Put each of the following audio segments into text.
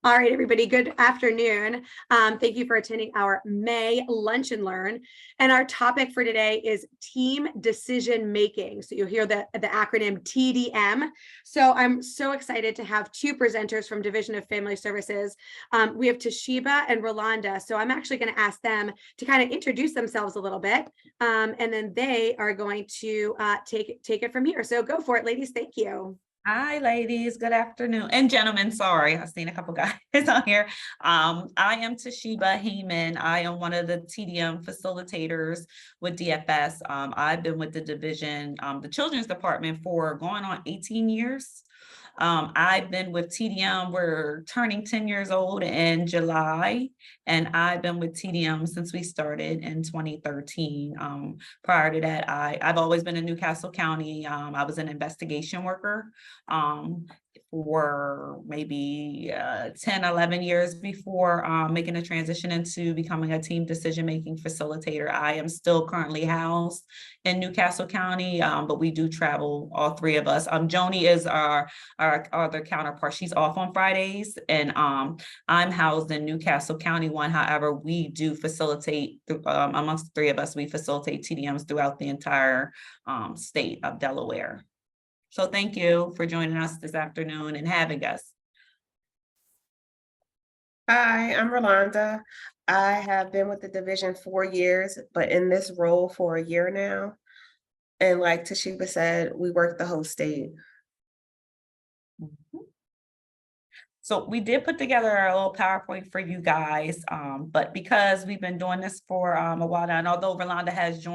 All right, everybody, good afternoon. Thank you for attending our May Lunch and Learn. And our topic for today is team decision making. So you'll hear the acronym TDM. So I'm so excited to have two presenters from Division of Family Services. We have Toshiba and Rolanda. So I'm actually going to ask them to kind of introduce themselves a little bit. And then they are going to take it from here. So go for it, ladies. Thank you. Hi, ladies. Good afternoon. And gentlemen, sorry, I've seen a couple guys on here. I am Toshiba Heyman. I am one of the TDM facilitators with DFS. I've been with the division, the children's department for going on 18 years. I've been with TDM, we're turning 10 years old in July, and I've been with TDM since we started in 2013. Prior to that, I've always been in Newcastle County. I was an investigation worker for maybe 10, 11 years before making a transition into becoming a team decision-making facilitator. I am still currently housed in Newcastle County, but we do travel, all three of us. Joni is our other counterpart. She's off on Fridays, and I'm housed in Newcastle County one. However, we do facilitate, amongst the three of us, we facilitate TDMs throughout the entire state of Delaware. So thank you for joining us this afternoon and having us. Hi, I'm Rolanda. I have been with the division 4 years, but in this role for a year now. And like Toshiba said, we work the whole state. So we did put together a little PowerPoint for you guys, but because we've been doing this for a while now, and although Rolanda has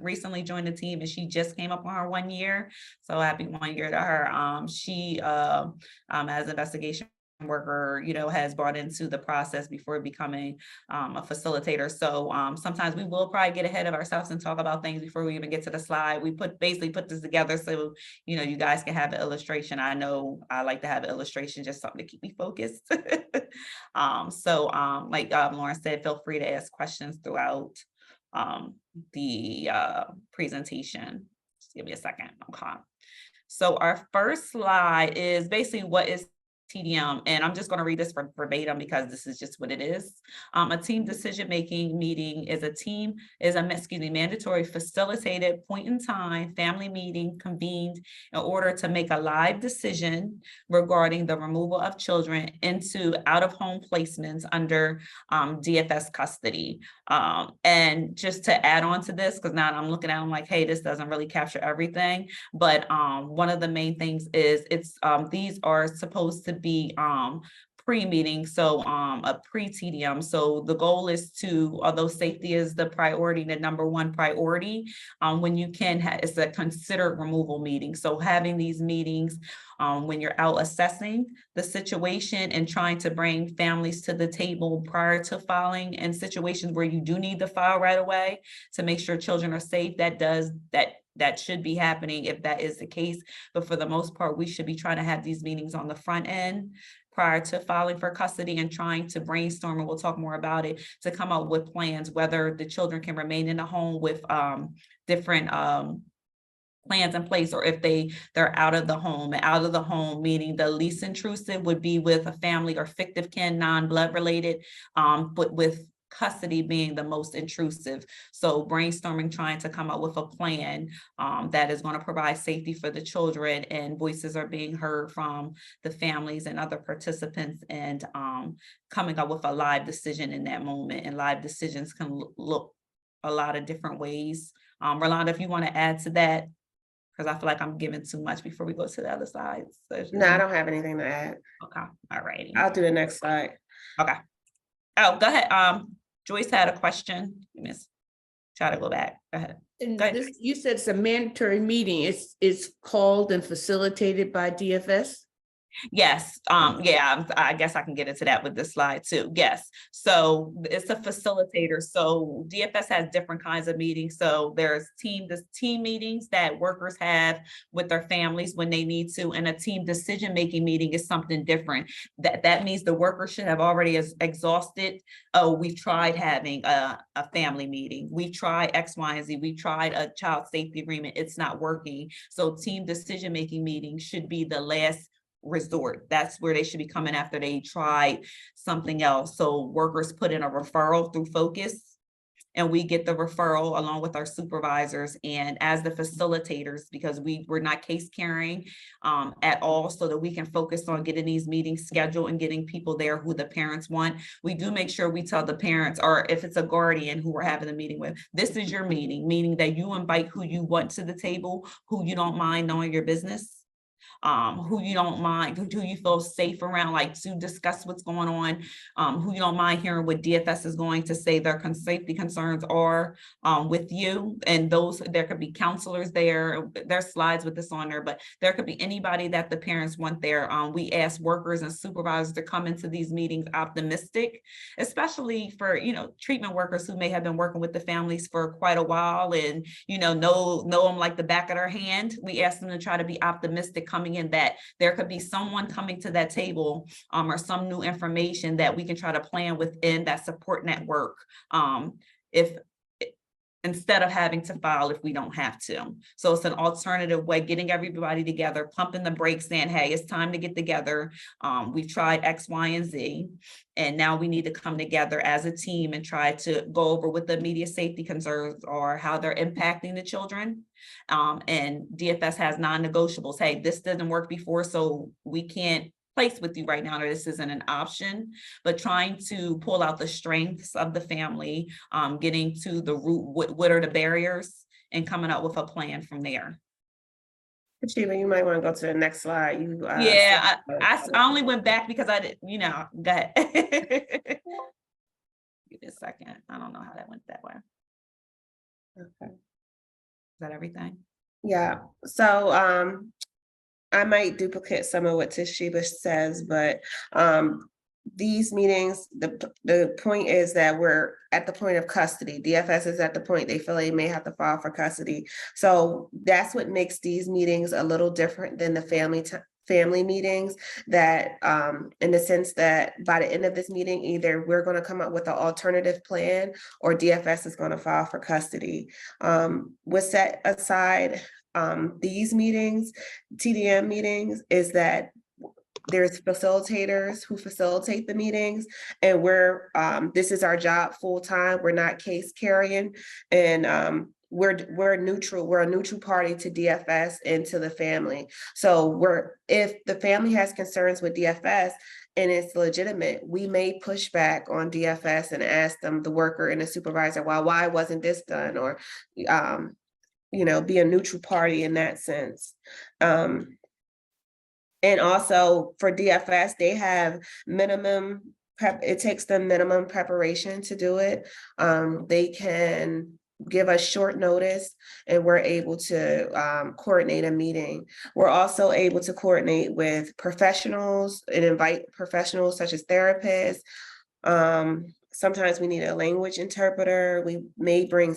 recently joined the team, and she just came up on her 1 year, so happy 1 year to her. She, as investigation worker, has brought into the process before becoming a facilitator. So sometimes we will probably get ahead of ourselves and talk about things before we even get to the slide. We basically put this together so you guys can have an illustration. I know I like to have an illustration, just something to keep me focused. Like Lauren said, feel free to ask questions throughout the presentation. Just give me a second. Okay. So our first slide is basically what is TDM, and I'm just going to read this verbatim because this is just what it is. A team decision-making meeting is a mandatory facilitated point in time family meeting convened in order to make a live decision regarding the removal of children into out-of-home placements under DFS custody. And just to add on to this, because now I'm looking at them like, hey, this doesn't really capture everything, but one of the main things is these are supposed to be pre-meeting, so a pre-TDM. So the goal is to, although safety is the priority, the number one priority, when you can, it's a considered removal meeting. So having these meetings when you're out assessing the situation and trying to bring families to the table prior to filing, in situations where you do need to file right away to make sure children are safe, that should be happening if that is the case. But for the most part, we should be trying to have these meetings on the front end prior to filing for custody and trying to brainstorm, and we'll talk more about it, to come up with plans, whether the children can remain in the home with different plans in place, or if they're out of the home. Out of the home meaning the least intrusive would be with a family or fictive kin, non-blood related, but with custody being the most intrusive. So brainstorming, trying to come up with a plan that is going to provide safety for the children, and voices are being heard from the families and other participants, and coming up with a live decision in that moment. And live decisions can look a lot of different ways. Rolanda, if you want to add to that, because I feel like I'm giving too much before we go to the other slides. No, I don't have anything to add. Okay, all righty. I'll do the next slide. Okay. Oh, go ahead. Joyce had a question. Miss, try to go back. Go ahead. And go ahead. this, you said it's a mandatory meeting. It's called and facilitated by DFS? Yes. Yeah, I guess I can get into that with this slide too. Yes. So it's a facilitator. So DFS has different kinds of meetings. So there's team meetings that workers have with their families when they need to, and a team decision-making meeting is something different. That means the worker should have already exhausted. Oh, we've tried having a family meeting. We've tried X, Y, and Z. We've tried a child safety agreement. It's not working. So team decision-making meeting should be the last resort. That's where they should be coming after they tried something else. So workers put in a referral through Focus, and we get the referral along with our supervisors and as the facilitators, because we're not case carrying at all, so that we can focus on getting these meetings scheduled and getting people there who the parents want. We do make sure we tell the parents, or if it's a guardian who we're having a meeting with, this is your meeting, meaning that you invite who you want to the table, who you don't mind knowing your business. Who you don't mind, who you feel safe around, like to discuss what's going on, who you don't mind hearing what DFS is going to say their safety concerns are with you. And those, there could be counselors there, there's slides with this on there, but there could be anybody that the parents want there. We ask workers and supervisors to come into these meetings optimistic, especially for, treatment workers who may have been working with the families for quite a while and, know them like the back of their hand. We ask them to try to be optimistic coming in, that there could be someone coming to that table or some new information that we can try to plan within that support network, if instead of having to file if we don't have to. So it's an alternative way, getting everybody together, pumping the brakes, saying, hey, it's time to get together. We've tried X, Y, and Z, and now we need to come together as a team and try to go over what the immediate safety concerns are, how they're impacting the children. And DFS has non-negotiables. Hey, this doesn't work before, so we can't place with you right now, or this isn't an option, but trying to pull out the strengths of the family, getting to the root, what are the barriers, and coming up with a plan from there. Shiva, you might want to go to the next slide. Yeah, I only went back because I did, go ahead. Give me a second. I don't know how that went that way. Okay. Is that everything? Yeah, so I might duplicate some of what Toshiba says, but these meetings, the point is that we're at the point of custody. DFS is at the point they feel they may have to file for custody. So that's what makes these meetings a little different than the family meetings, that in the sense that by the end of this meeting, either we're going to come up with an alternative plan or DFS is going to file for custody. With set aside these meetings, TDM meetings, is that there's facilitators who facilitate the meetings, and this is our job full time. We're not case carrying, and we're neutral. We're a neutral party to DFS and to the family. So if the family has concerns with DFS and it's legitimate, we may push back on DFS and ask them, the worker and the supervisor, why wasn't this done, or be a neutral party in that sense. And also for DFS, they have minimum prep. It takes them minimum preparation to do it. They can give us short notice, and we're able to coordinate a meeting. We're also able to coordinate with professionals and invite professionals such as therapists. Sometimes we need a language interpreter. We may bring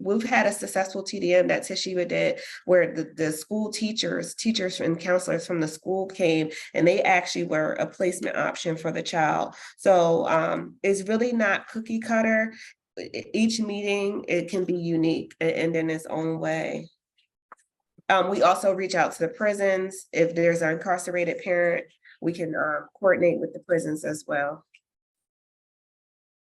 we've had a successful TDM that Toshiba did, where the school teachers and counselors from the school came, and they actually were a placement option for the child. So it's really not cookie cutter. Each meeting, it can be unique and in its own way. We also reach out to the prisons. If there's an incarcerated parent, we can coordinate with the prisons as well.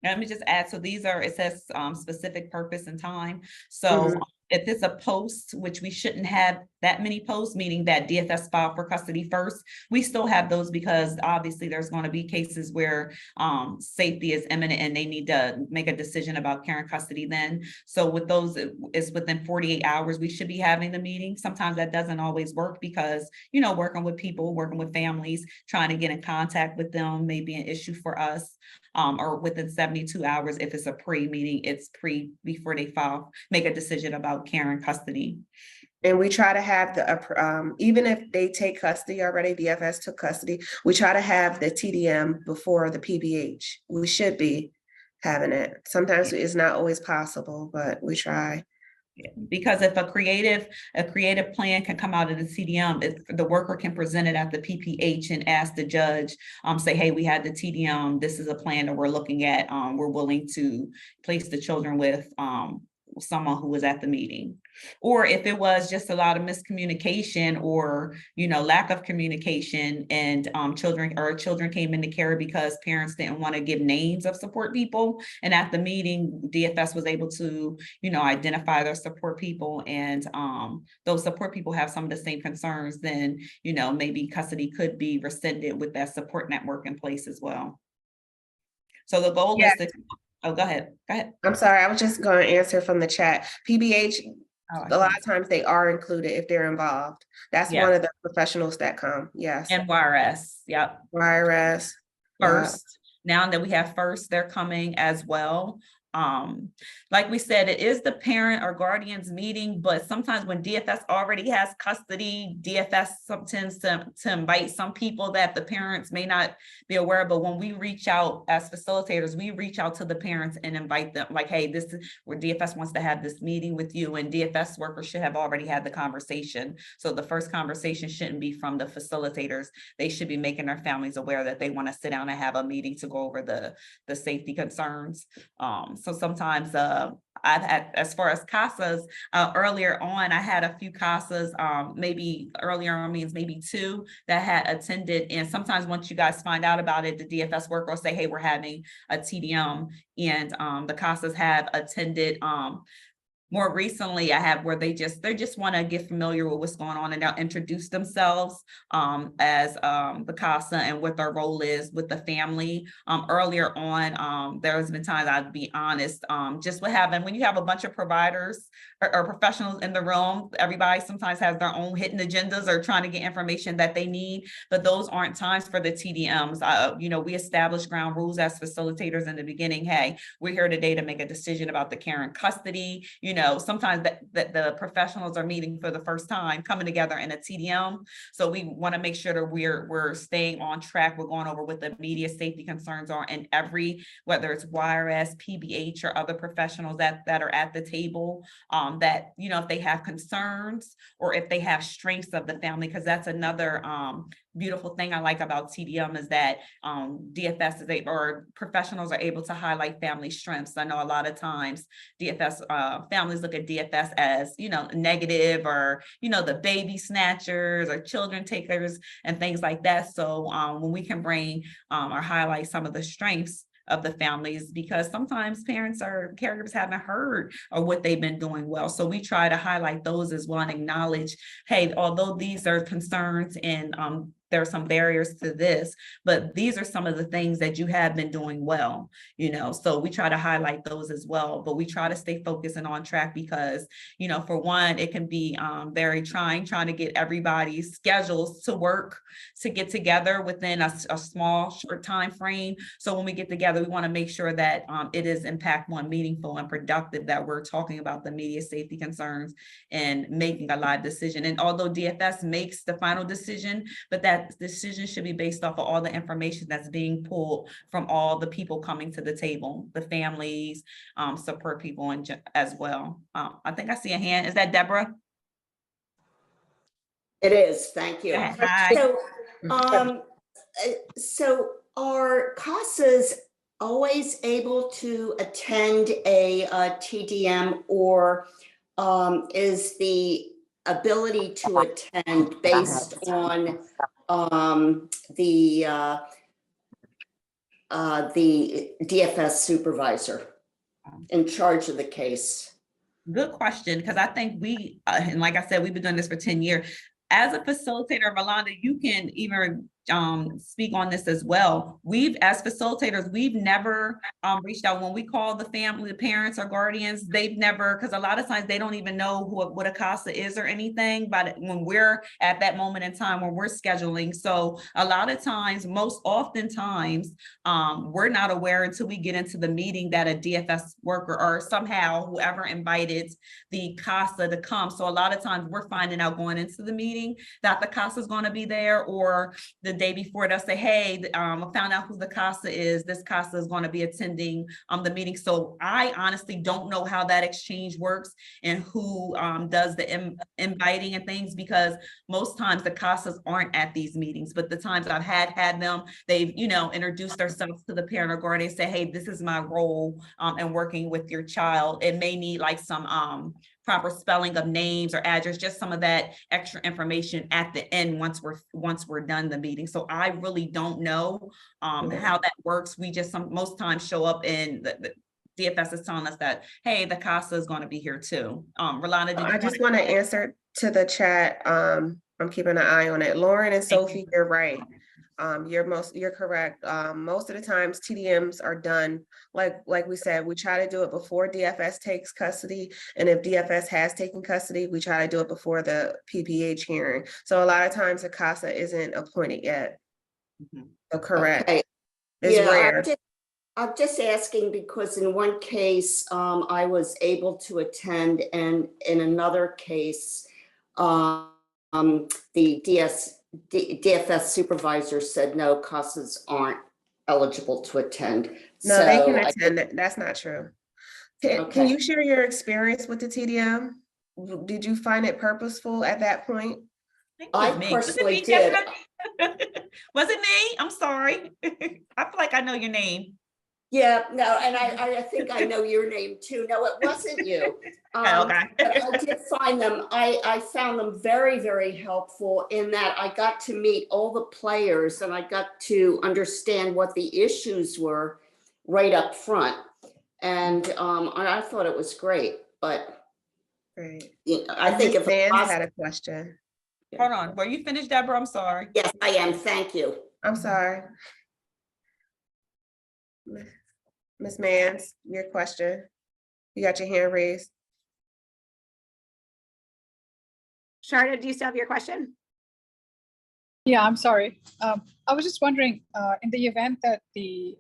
Let me just add, so these are, it says specific purpose and time. So if it's a post, which we shouldn't have that many posts, meaning that DFS filed for custody first, we still have those because obviously there's going to be cases where safety is imminent and they need to make a decision about care and custody then. So with those, it's within 48 hours, we should be having the meeting. Sometimes that doesn't always work because, working with people, working with families, trying to get in contact with them may be an issue for us. Or within 72 hours, if it's a pre-meeting, it's before they make a decision about care and custody. And we try to have even if they take custody already, DFS took custody, we try to have the TDM before the PBH. We should be having it. Sometimes it's not always possible, but we try. Because if a creative plan can come out of the TDM, if the worker can present it at the PPH and ask the judge, say, hey, we had the TDM, this is a plan that we're looking at, we're willing to place the children with someone who was at the meeting. Or if it was just a lot of miscommunication or, lack of communication, and children came into care because parents didn't want to give names of support people. And at the meeting, DFS was able to, identify their support people, and those support people have some of the same concerns, then, maybe custody could be rescinded with that support network in place as well. So the goal is to, oh, go ahead. I'm sorry, I was just going to answer from the chat. PBH, a lot of times they are included if they're involved. That's one of the professionals that come. Yes. And YRS. Yep. YRS. First. Now that we have first, they're coming as well. Like we said, it is the parent or guardian's meeting, but sometimes when DFS already has custody, DFS tends to invite some people that the parents may not be aware of. But when we reach out as facilitators, we reach out to the parents and invite them, like, hey, this is where DFS wants to have this meeting with you, and DFS workers should have already had the conversation. So the first conversation shouldn't be from the facilitators. They should be making their families aware that they want to sit down and have a meeting to go over the safety concerns. So sometimes I've had, as far as CASAs, earlier on, I had a few CASAs, maybe earlier on means maybe 2 that had attended. And sometimes once you guys find out about it, the DFS worker will say, hey, we're having a TDM, and the CASAs have attended. More recently, I have where they just want to get familiar with what's going on, and they'll introduce themselves as the CASA and what their role is with the family. Earlier on, there has been times, I'd be honest, just what happened when you have a bunch of providers or professionals in the room, everybody sometimes has their own hidden agendas or trying to get information that they need, but those aren't times for the TDMs. We establish ground rules as facilitators in the beginning. Hey, we're here today to make a decision about the care and custody. Sometimes that the professionals are meeting for the first time, coming together in a TDM. So we want to make sure that we're staying on track. We're going over what the immediate safety concerns are, and whether it's YRS, PBH, or other professionals that are at the table, that, if they have concerns or if they have strengths of the family, because that's another beautiful thing I like about TDM is that DFS is or professionals are able to highlight family strengths. I know a lot of times DFS families look at DFS as, negative, or, the baby snatchers or children takers and things like that. So when we can bring or highlight some of the strengths of the families, because sometimes parents or caregivers haven't heard of what they've been doing well. So we try to highlight those as well and acknowledge, hey, although these are concerns and there are some barriers to this, but these are some of the things that you have been doing well, so we try to highlight those as well. But we try to stay focused and on track because, for one, it can be very trying to get everybody's schedules to work, to get together within a small, short time frame. So when we get together, we want to make sure that it is impactful and meaningful and productive, that we're talking about the immediate safety concerns and making a live decision. And although DFS makes the final decision, but that decision should be based off of all the information that's being pulled from all the people coming to the table, the families, support people, and as well. I think I see a hand. Is that Deborah? It is. Thank you. Hi. So are CASAs always able to attend a TDM, or is the ability to attend based on the DFS supervisor in charge of the case? Good question, because I think we, and like I said, we've been doing this for 10 years. As a facilitator, Rolanda, you can even speak on this as well. As facilitators, we've never reached out when we call the family, the parents or guardians. They've never, because a lot of times they don't even know what a CASA is or anything, but when we're at that moment in time when we're scheduling. So a lot of times, most oftentimes, we're not aware until we get into the meeting that a DFS worker or somehow whoever invited the CASA to come. So a lot of times we're finding out going into the meeting that the CASA is going to be there, or the day before they'll say, hey, I found out who the CASA is. This CASA is going to be attending the meeting. So I honestly don't know how that exchange works and who does the inviting and things, because most times the CASAs aren't at these meetings, but the times I've had them, they've, introduced themselves to the parent or guardian, say, hey, this is my role in working with your child. It may need like some proper spelling of names or address, just some of that extra information at the end once we're done the meeting. So I really don't know how that works. We just most times show up in the DFS is telling us that, hey, the CASA is going to be here too. Rolanda, did you I just want to answer to the chat. I'm keeping an eye on it. Lauren and Sophie, you're right. You're correct. Most of the times TDMs are done, like we said, we try to do it before DFS takes custody. And if DFS has taken custody, we try to do it before the PPH hearing. So a lot of times the CASA isn't appointed yet. So correct. Okay. It's Yeah, rare. I'm just asking because in one case, I was able to attend, and in another case, the DFS supervisor said, no, CASAs aren't eligible to attend. No, they can So attend. That's not true. Can Okay. you share your experience with the TDM? Did you find it purposeful at that point? I personally did. Was it me? I'm sorry. I feel like I know your name. Yeah, no, and I think I know your name too. No, it wasn't you. Okay. But I did find them, I found them very, very helpful in that I got to meet all the players and I got to understand what the issues were right up front. And I thought it was great, but Great. I think if Dan had a question. Hold on. Were you finished, Deborah? I'm sorry. Yes, I am. Thank you. I'm sorry. Ms. Mans, your question. You got your hand raised. Sharda, do you still have your question? Yeah, I'm sorry. I was just wondering, in the event that the,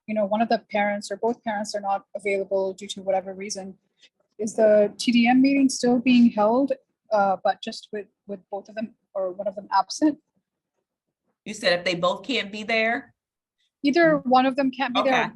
one of the parents or both parents are not available due to whatever reason, is the TDM meeting still being held, but just with both of them or one of them absent? You said if they both can't be there? Either one of them can't be Okay. there.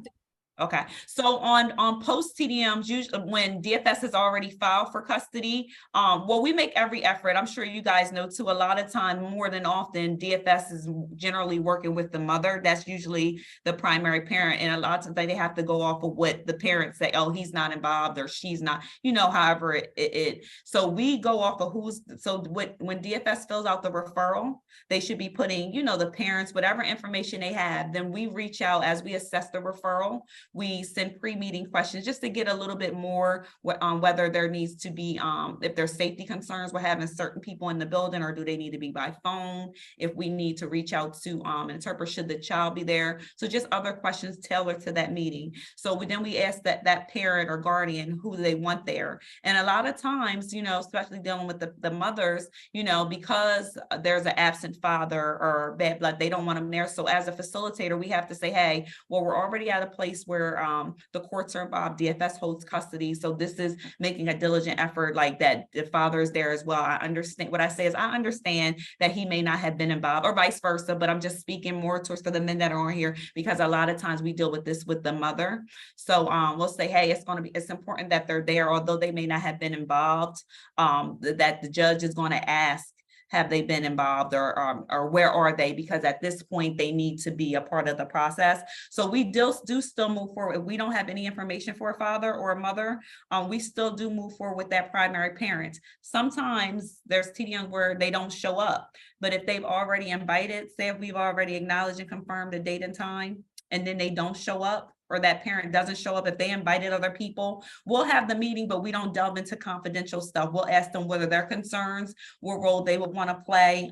Okay, so on post TDMs, usually when DFS is already filed for custody, well, we make every effort. I'm sure you guys know too, a lot of time, more than often, DFS is generally working with the mother. That's usually the primary parent. And a lot of times they have to go off of what the parents say, oh, he's not involved or she's not, however it. So we go off of when DFS fills out the referral, they should be putting, the parents, whatever information they have, then we reach out as we assess the referral. We send pre-meeting questions just to get a little bit more on whether there needs to be, if there's safety concerns, we're having certain people in the building, or do they need to be by phone? If we need to reach out to interpret, should the child be there? So just other questions tailored to that meeting. So then we ask that parent or guardian who they want there. And a lot of times, especially dealing with the mothers, because there's an absent father or bad blood, they don't want them there. So as a facilitator, we have to say, hey, well, we're already at a place where the courts are involved, DFS holds custody. So this is making a diligent effort like that. The father is there as well. I understand what I say is I understand that he may not have been involved or vice versa, but I'm just speaking more towards for the men that are on here, because a lot of times we deal with this with the mother. So we'll say, hey, it's important that they're there, although they may not have been involved, that the judge is going to ask, have they been involved or where are they? Because at this point, they need to be a part of the process. So we do still move forward. If we don't have any information for a father or a mother, we still do move forward with that primary parent. Sometimes there's TDM where they don't show up, but if they've already invited, say if we've already acknowledged and confirmed the date and time, and then they don't show up, or that parent doesn't show up, if they invited other people, we'll have the meeting, but we don't delve into confidential stuff. We'll ask them whether their concerns, what role they would want to play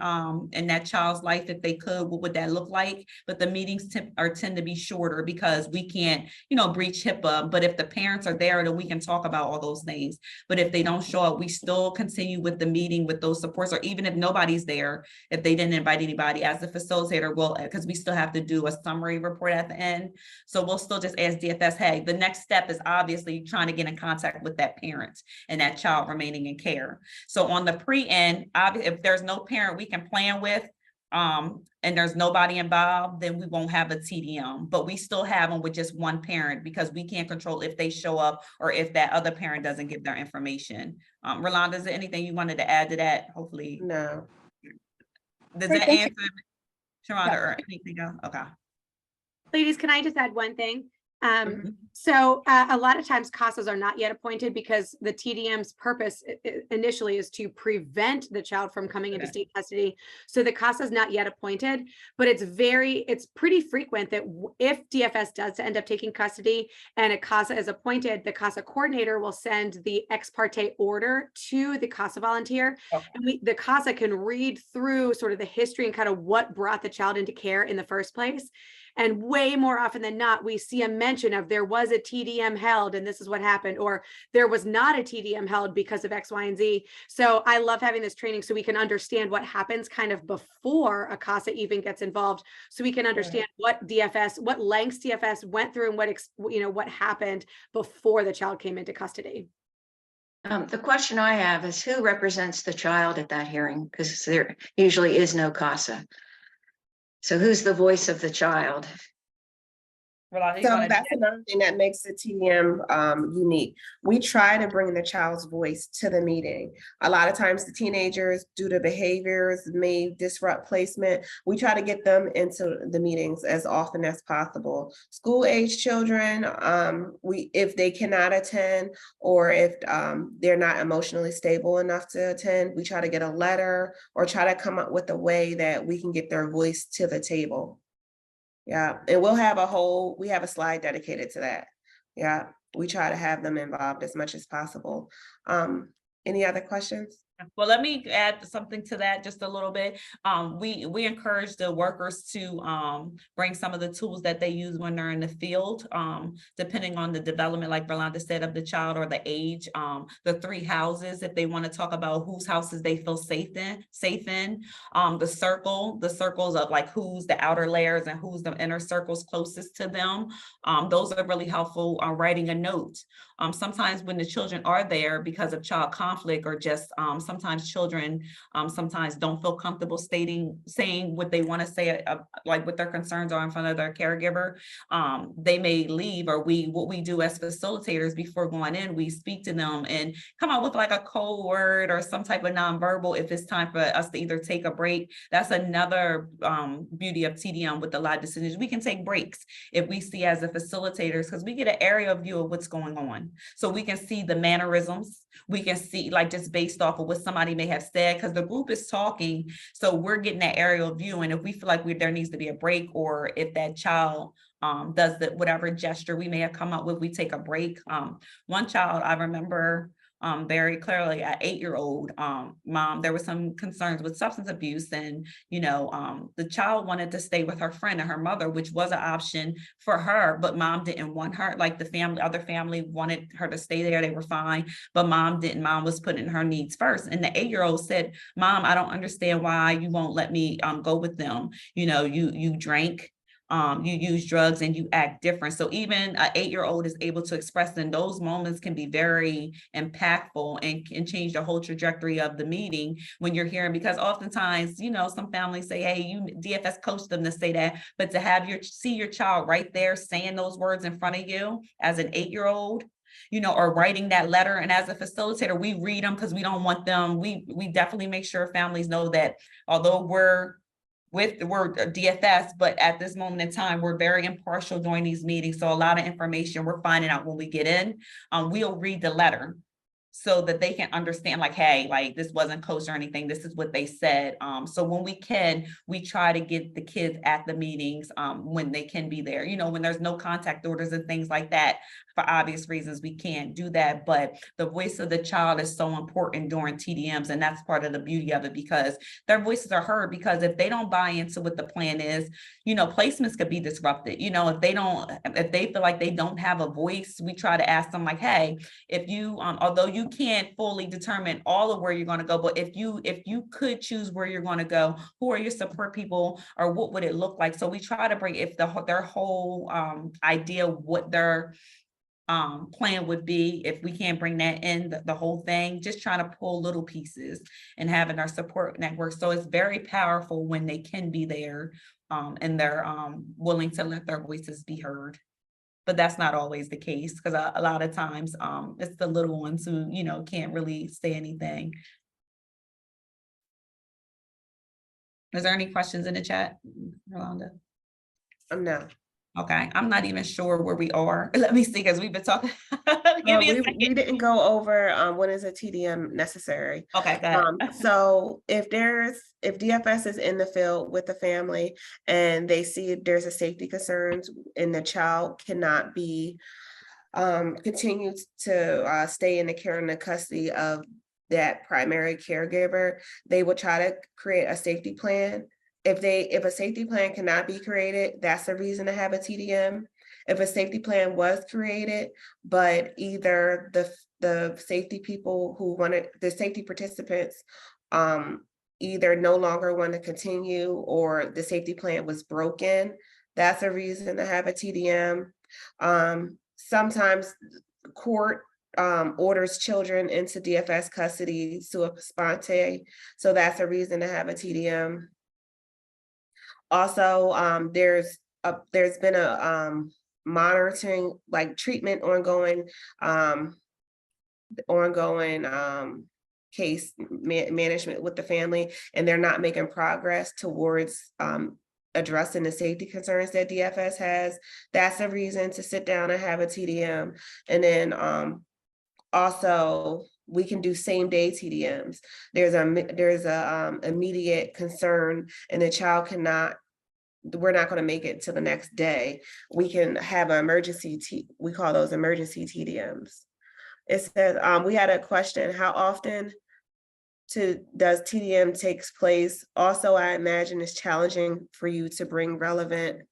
in that child's life. If they could, what would that look like? But the meetings tend to be shorter because we can't, breach HIPAA. But if the parents are there, then we can talk about all those things. But if they don't show up, we still continue with the meeting with those supports, or even if nobody's there, if they didn't invite anybody, as the facilitator will, because we still have to do a summary report at the end. So we'll still just ask DFS, hey, the next step is obviously trying to get in contact with that parent and that child remaining in care. So on the pre-end, if there's no parent we can plan with, and there's nobody involved, then we won't have a TDM, but we still have them with just one parent, because we can't control if they show up or if that other parent doesn't give their information. Rolanda, is there anything you wanted to add to that? Hopefully. No. Does Great, that thank answer, Sharonda, Yeah. or anything else? Okay. Ladies, can I just add one thing? So a lot of times CASAs are not yet appointed because the TDM's purpose initially is to prevent the child from coming into state custody. So the CASA is not yet appointed, but it's pretty frequent that if DFS does end up taking custody and a CASA is appointed, the CASA coordinator will send the ex parte order to the CASA volunteer. Okay. And the CASA can read through sort of the history and kind of what brought the child into care in the first place. And way more often than not, we see a mention of there was a TDM held and this is what happened, or there was not a TDM held because of X, Y, and Z. So I love having this training so we can understand what happens kind of before a CASA even gets involved, so we can understand what lengths DFS went through and what happened before the child came into custody. The question I have is who represents the child at that hearing? Because there usually is no CASA. So who's the voice of the child? So that's another thing that makes the TDM unique. We try to bring the child's voice to the meeting. A lot of times the teenagers, due to behaviors, may disrupt placement. We try to get them into the meetings as often as possible. School age children, if they cannot attend, or if they're not emotionally stable enough to attend, we try to get a letter or try to come up with a way that we can get their voice to the table. Yeah, and we have a slide dedicated to that. Yeah, we try to have them involved as much as possible. Any other questions? Well, let me add something to that just a little bit. We encourage the workers to bring some of the tools that they use when they're in the field, depending on the development, like Rolanda said, of the child or the age. The 3 houses, if they want to talk about whose houses they feel safe in. The circles of like who's the outer layers and who's the inner circles closest to them. Those are really helpful. Writing a note. Sometimes when the children are there because of child conflict or just sometimes children sometimes don't feel comfortable saying what they want to say, like what their concerns are in front of their caregiver. They may leave, or what we do as facilitators before going in, we speak to them and come up with like a code word or some type of nonverbal if it's time for us to either take a break. That's another beauty of TDM with the live decisions. We can take breaks if we see as the facilitators, because we get an aerial view of what's going on. So we can see the mannerisms. We can see like just based off of what somebody may have said, because the group is talking. So we're getting that aerial view. And if we feel like there needs to be a break, or if that child does whatever gesture we may have come up with, we take a break. One child I remember very clearly, at 8-year-old, mom, there was some concerns with substance abuse, and the child wanted to stay with her friend and her mother, which was an option for her, but mom didn't want her. Like the other family wanted her to stay there, they were fine, but mom didn't. Mom was putting her needs first. And the 8-year-old said, "Mom, I don't understand why you won't let me go with them. You drank, you use drugs, and you act different." So even an 8-year-old is able to express, and those moments can be very impactful and can change the whole trajectory of the meeting when you're hearing, because oftentimes, some families say, hey, DFS coached them to say that, but to see your child right there saying those words in front of you as an 8-year-old, or writing that letter. And as a facilitator, we read them because we don't want them. We definitely make sure families know that although we're with the word DFS, but at this moment in time, we're very impartial during these meetings. So a lot of information we're finding out when we get in, we'll read the letter so that they can understand, like, hey, like this wasn't coached or anything. This is what they said. So when we try to get the kids at the meetings when they can be there. When there's no contact orders and things like that, for obvious reasons, we can't do that. But the voice of the child is so important during TDMs, and that's part of the beauty of it, because their voices are heard. Because if they don't buy into what the plan is, placements could be disrupted. If they feel like they don't have a voice, we try to ask them, like, hey, if you, although you can't fully determine all of where you're going to go, but if you could choose where you're going to go, who are your support people, or what would it look like? So we try to bring, if their whole idea of what their plan would be, if we can't bring that in, the whole thing, just trying to pull little pieces and having our support network. So it's very powerful when they can be there and they're willing to let their voices be heard. But that's not always the case, because a lot of times it's the little ones who, can't really say anything. Is there any questions in the chat, Rolanda? No. Okay, I'm not even sure where we are. Let me see, because we've been talking. Give me a We second. didn't go over, when is a TDM necessary? Okay, go ahead. So if DFS is in the field with the family and they see there's a safety concerns and the child cannot be continue to stay in the care and the custody of that primary caregiver, they will try to create a safety plan. If a safety plan cannot be created, that's a reason to have a TDM. If a safety plan was created, but either the safety people who wanted, the safety participants, either no longer want to continue or the safety plan was broken, that's a reason to have a TDM. Sometimes court orders children into DFS custody sua sponte, so that's a reason to have a TDM. Also, there's been a monitoring, like treatment ongoing case management with the family, and they're not making progress towards addressing the safety concerns that DFS has. That's a reason to sit down and have a TDM. And then also we can do same day TDMs. There's a immediate concern and the child cannot, we're not going to make it to the next day. We can have an emergency, we call those emergency TDMs. It says, we had a question, how often does TDM takes place? Also, I imagine it's challenging for you to bring relevant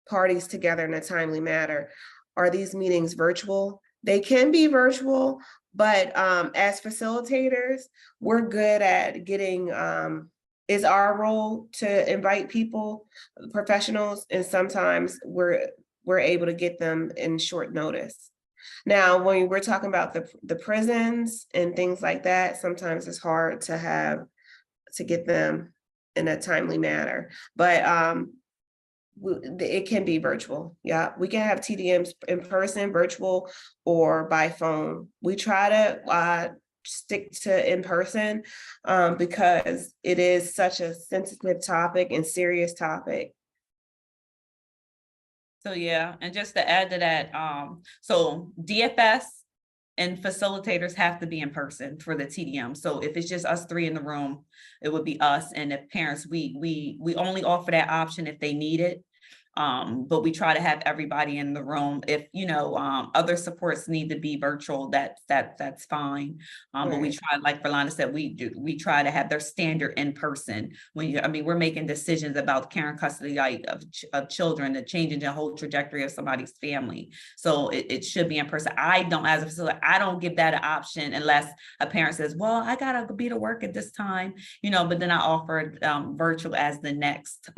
parties together in a timely manner. Are these meetings virtual? They can be virtual, but as facilitators, we're good at getting, it's our role to invite people, professionals, and sometimes we're able to get them in short notice. Now, when we're talking about the prisons and things like that, sometimes it's hard to get them in a timely manner, but it can be virtual. Yeah, we can have TDMs in person, virtual, or by phone. We try to stick to in person because it is such a sensitive topic and serious topic. So yeah, and just to add to that, so DFS and facilitators have to be in person for the TDM. So if it's just us three in the room, it would be us, and if parents, we only offer that option if they need it. But we try to have everybody in the room. If other supports need to be virtual, that's fine. But we try, like Verlana said, we try to have their standard in person. We're making decisions about care and custody of children, the changing the whole trajectory of somebody's family. So it should be in person. I don't, as a facilitator, I don't give that an option unless a parent says, well, I gotta be to work at this time, but then I offer virtual as the next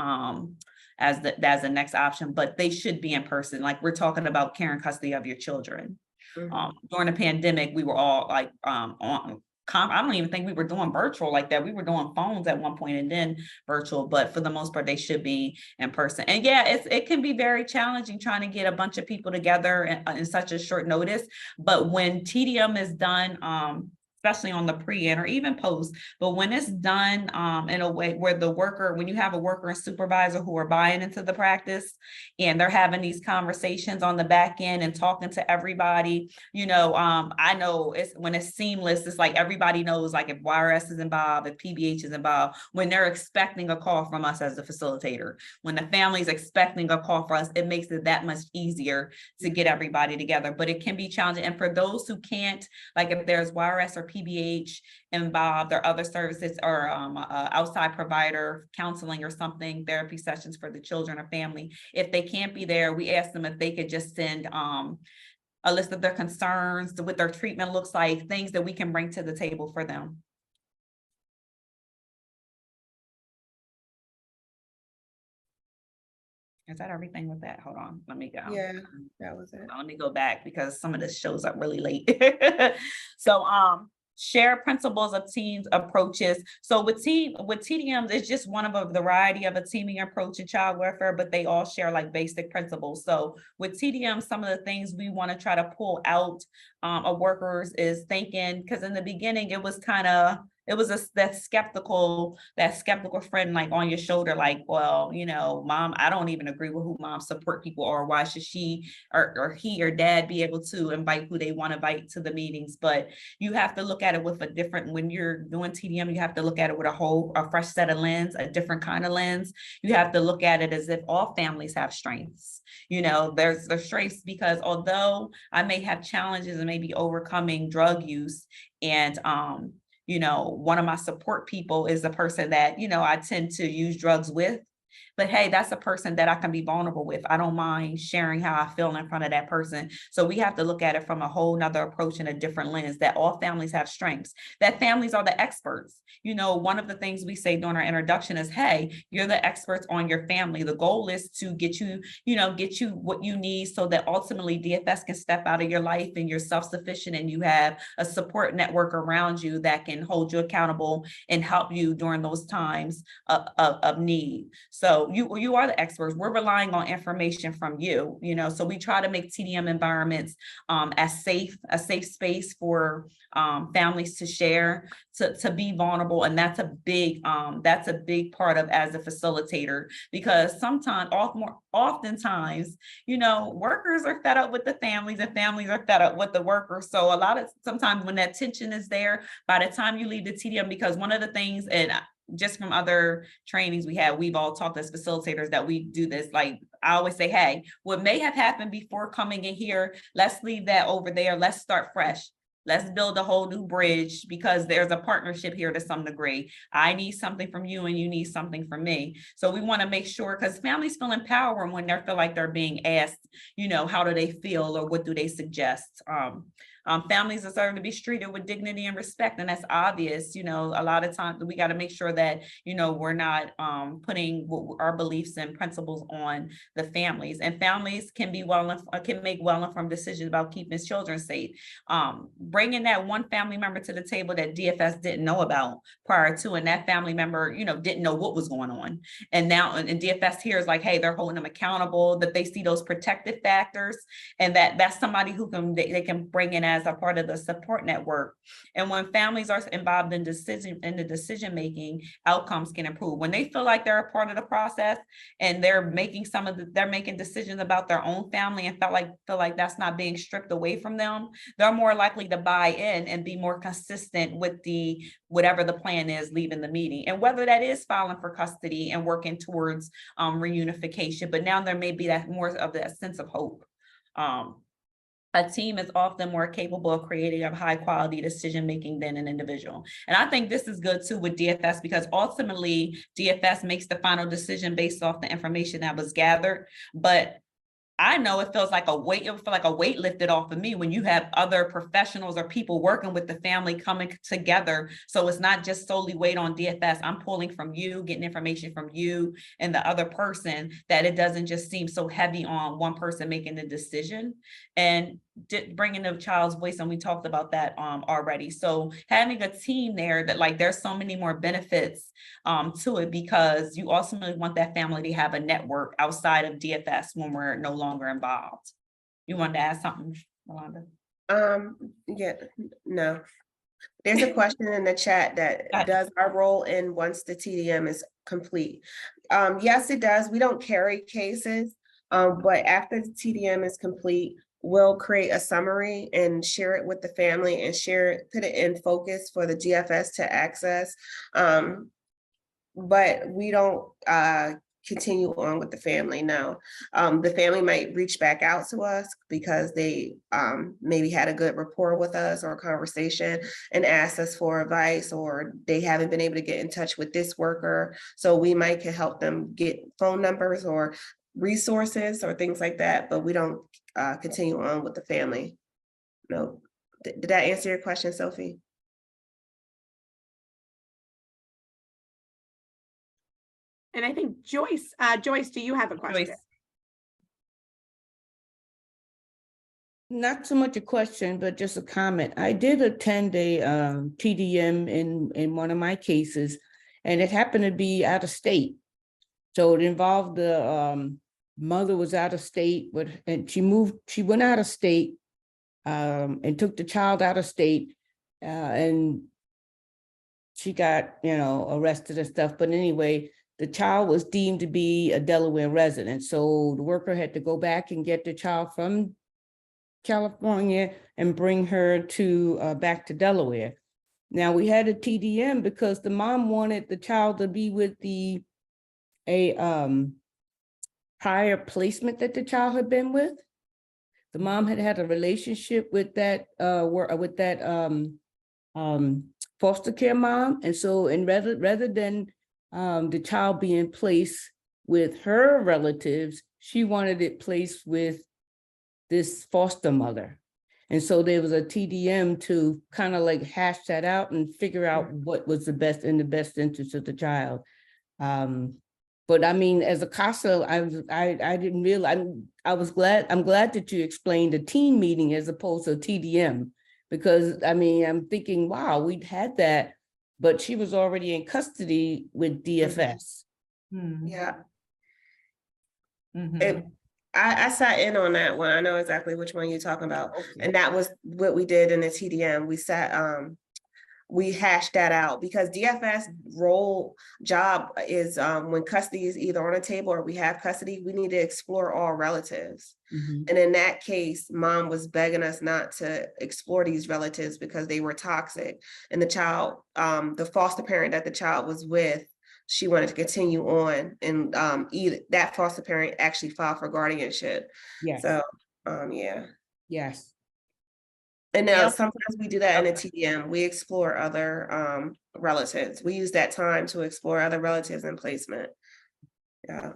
as the next option, but they should be in person. Like we're talking about care and custody of your children. During the pandemic, we were all like I don't even think we were doing virtual like that. We were doing phones at one point and then virtual, but for the most part, they should be in person. And yeah, it can be very challenging trying to get a bunch of people together in such a short notice. But when TDM is done, especially on the pre-in or even post, but when it's done in a way where when you have a worker and supervisor who are buying into the practice and they're having these conversations on the back end and talking to everybody, I know when it's seamless, it's like everybody knows, like if YRS is involved, if PBH is involved, when they're expecting a call from us as a facilitator, when the family is expecting a call from us, it makes it that much easier to get everybody together. But it can be challenging. And for those who can't, like if there's YRS or PBH involved or other services or outside provider counseling or something, therapy sessions for the children or family, if they can't be there, we ask them if they could just send a list of their concerns, what their treatment looks like, things that we can bring to the table for them. Is that everything with that? Hold on, let me go. Yeah, that was it. Let me go back because some of this shows up really late. So share principles of team approaches. So with TDMs, it's just one of a variety of a teaming approach in child welfare, but they all share like basic principles. So with TDM, some of the things we want to try to pull out of workers is thinking, because in the beginning it was kind of that skeptical friend like on your shoulder, like, well, mom, I don't even agree with who mom's support people are. Why should she or he or dad be able to invite who they want to invite to the meetings? But you have to look at it with when you're doing TDM, you have to look at it with a fresh set of lens, a different kind of lens. You have to look at it as if all families have strengths. There's strengths, because although I may have challenges and maybe overcoming drug use, and one of my support people is the person that I tend to use drugs with. But hey, that's a person that I can be vulnerable with. I don't mind sharing how I feel in front of that person. So we have to look at it from a whole nother approach and a different lens, that all families have strengths, that families are the experts. One of the things we say during our introduction is, hey, you're the experts on your family. The goal is to get you what you need, so that ultimately DFS can step out of your life and you're self-sufficient and you have a support network around you that can hold you accountable and help you during those times of need. So you are the experts. We're relying on information from you, so we try to make TDM environments a safe space for families to share, to be vulnerable. And that's a big part of as a facilitator, because oftentimes, workers are fed up with the families and families are fed up with the workers. So sometimes when that tension is there, by the time you leave the TDM, because one of the things, and just from other trainings we've all talked as facilitators that we do this, like I always say, hey, what may have happened before coming in here, let's leave that over there. Let's start fresh. Let's build a whole new bridge, because there's a partnership here to some degree. I need something from you and you need something from me. So we want to make sure, because families feel empowered when they feel like they're being asked, how do they feel or what do they suggest? Families deserve to be treated with dignity and respect, and that's obvious. A lot of times we got to make sure that we're not putting our beliefs and principles on the families. And families can make well-informed decisions about keeping children safe. Bringing that one family member to the table that DFS didn't know about prior to, and that family member didn't know what was going on, and now and DFS here is like, hey, they're holding them accountable, that they see those protective factors, and that's somebody who they can bring in as a part of the support network. And when families are involved in the decision making, outcomes can improve. When they feel like they're a part of the process and they're making decisions about their own family and feel like that's not being stripped away from them, they're more likely to buy in and be more consistent with whatever the plan is leaving the meeting, and whether that is filing for custody and working towards reunification. But now there may be that more of that sense of hope. A team is often more capable of creating a high quality decision making than an individual. And I think this is good too with DFS, because ultimately DFS makes the final decision based off the information that was gathered. But I know it feels like a weight lifted off of me when you have other professionals or people working with the family coming together. So it's not just solely weight on DFS. I'm pulling from you, getting information from you and the other person, that it doesn't just seem so heavy on one person making the decision. And bringing the child's voice, and we talked about that already. So having a team there, that there's so many more benefits to it, because you ultimately want that family to have a network outside of DFS when we're no longer involved. You wanted to add something, Yolanda? Yeah, no. There's a question in the chat that does our role in once the TDM is complete? Yes, it does. We don't carry cases, but after the TDM is complete, we'll create a summary and share it with the family and put it in focus for the DFS to access. But we don't continue on with the family, no. The family might reach back out to us because they maybe had a good rapport with us or a conversation and ask us for advice, or they haven't been able to get in touch with this worker. So we might can help them get phone numbers or resources or things like that, but we don't continue on with the family. No. Did that answer your question, Sophie? And I think Joyce, do you have a question? Joyce. Not so much a question, but just a comment. I did attend a TDM in one of my cases, and it happened to be out of state. So it involved the mother was out of state, and she went out of state and took the child out of state, and she got, arrested and stuff. But anyway, the child was deemed to be a Delaware resident. So the worker had to go back and get the child from California and bring her to back to Delaware. Now we had a TDM because the mom wanted the child to be with a prior placement that the child had been with. The mom had a relationship with that foster care mom, and so rather than the child being placed with her relatives, she wanted it placed with this foster mother. And so there was a TDM to kind of like hash that out and figure out what was the best interest of the child. But I mean, as a CASA, I didn't realize, I'm glad that you explained a team meeting as opposed to a TDM, because I mean, I'm thinking, wow, we'd had that, but she was already in custody with DFS. Yeah. Mhm. I sat in on that one. I know exactly which one you're talking about. Okay. And that was what we did in the TDM. We hashed that out because DFS job is when custody is either on the table or we have custody, we need to explore all relatives. Mhm. And in that case, mom was begging us not to explore these relatives because they were toxic. And the child, the foster parent that the child was with, she wanted to continue on, and either that foster parent actually filed for guardianship. Yes. So, yeah. Yes. And now Yep. sometimes we do that in a TDM. We explore other relatives. We use that time to explore other relatives in placement. Yeah.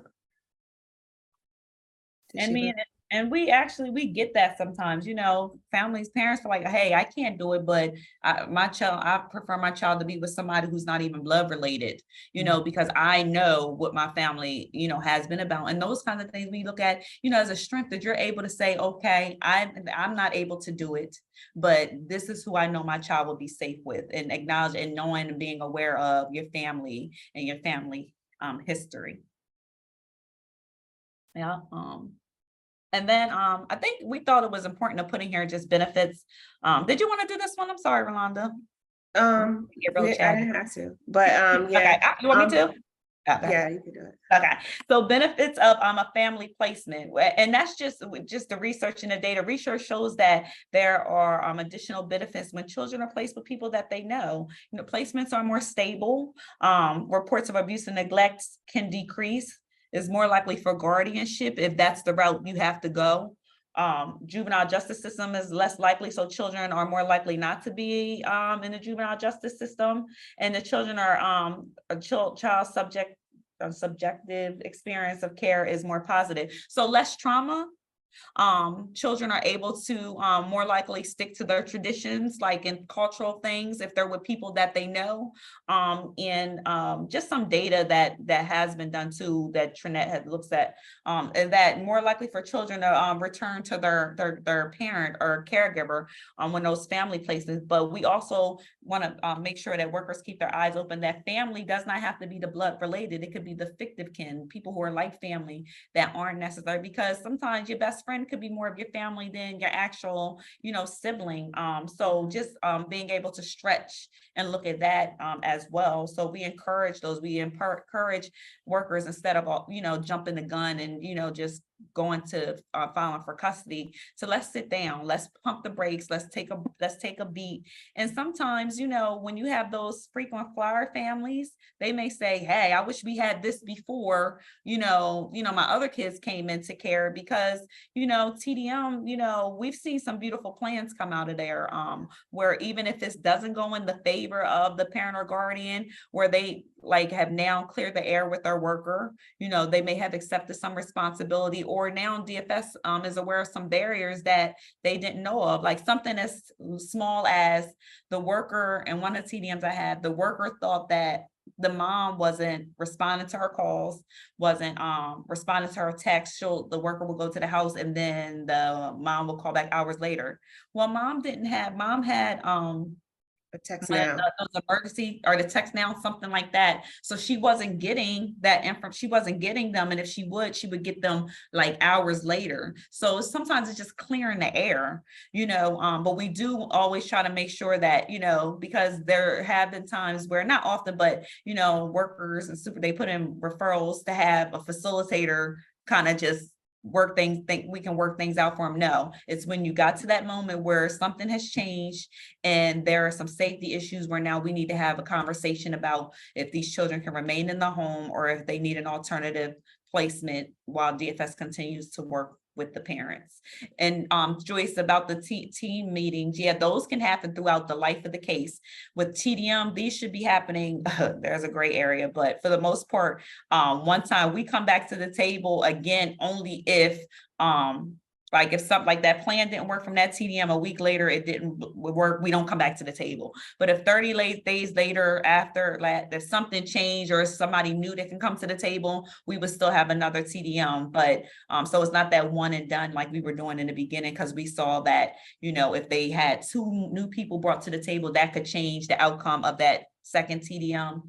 And we get that sometimes, families, parents are like, hey, I can't do it, but I prefer my child to be with somebody who's not even blood related, because I know what my family, has been about. And those kinds of things we look at, as a strength that you're able to say, okay, I'm not able to do it, but this is who I know my child will be safe with, and acknowledge and knowing and being aware of your family and your family history. Yeah. And then I think we thought it was important to put in here just benefits. Did you want to do this one? I'm sorry, Rolanda. I didn't have to, but Okay, yeah. you want me to? Okay. Yeah, you can do it. Okay, so benefits of a family placement, and that's just the research and the data. Research shows that there are additional benefits when children are placed with people that they know. Placements are more stable. Reports of abuse and neglect can decrease. Is more likely for guardianship if that's the route you have to go. Juvenile justice system is less likely, so children are more likely not to be in the juvenile justice system, and the children are a child subjective experience of care is more positive. So less trauma. Children are able to more likely stick to their traditions, like in cultural things, if they're with people that they know. And just some data that has been done too, that Trinette had looks at, and that more likely for children to return to their parent or caregiver when those family places. But we also want to make sure that workers keep their eyes open, that family does not have to be the blood related. It could be the fictive kin, people who are like family that aren't necessary, because sometimes your best friend could be more of your family than your actual, sibling. So just being able to stretch and look at that as well. So we encourage those. We encourage workers, instead of jumping the gun and just going to filing for custody, so let's sit down, let's pump the brakes, let's take a beat. And sometimes when you have those frequent flyer families, they may say, hey, I wish we had this before my other kids came into care, because TDM, we've seen some beautiful plans come out of there, where even if this doesn't go in the favor of the parent or guardian, where they have now cleared the air with their worker, they may have accepted some responsibility, or now DFS is aware of some barriers that they didn't know of, like something as small as the worker. And one of the TDMs I had, the worker thought that the mom wasn't responding to her calls, wasn't responding to her texts. The worker will go to the house, and then the mom will call back hours later. Well, mom had A text one of now. those emergency or the text now, something like that. So she wasn't getting that info. She wasn't getting them. And if she would get them like hours later. So sometimes it's just clearing the air, but we do always try to make sure that, because there have been times where, not often, but, workers and they put in referrals to have a facilitator kind of just think we can work things out for them. No, it's when you got to that moment where something has changed and there are some safety issues where now we need to have a conversation about if these children can remain in the home or if they need an alternative placement while DFS continues to work with the parents. And Joyce, about the team meetings, yeah, those can happen throughout the life of the case. With TDM, these should be happening, there's a gray area, but for the most part, one time we come back to the table again, only if like if something like that plan didn't work from that TDM, a week later it didn't work, we don't come back to the table. But if 30 days later after there's something changed or somebody new that can come to the table, we would still have another TDM. But so it's not that one and done like we were doing in the beginning, because we saw that, if they had 2 new people brought to the table, that could change the outcome of that second TDM.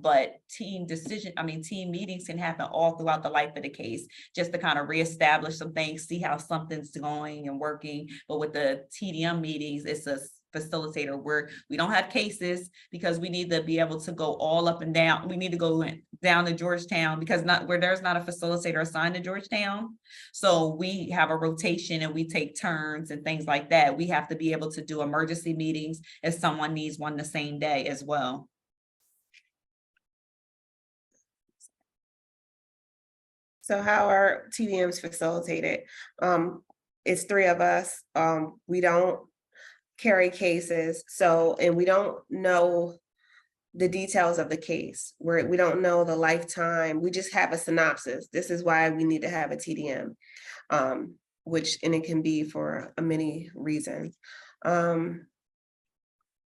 But team meetings can happen all throughout the life of the case, just to kind of reestablish some things, see how something's going and working. But with the TDM meetings, it's a facilitator where we don't have cases because we need to be able to go all up and down. We need to go down to Georgetown because there's not a facilitator assigned to Georgetown. So we have a rotation and we take turns and things like that. We have to be able to do emergency meetings if someone needs one the same day as well. So how are TDMs facilitated? It's 3 of us. We don't carry cases. And we don't know the details of the case, where we don't know the lifetime. We just have a synopsis. This is why we need to have a TDM, and it can be for many reasons.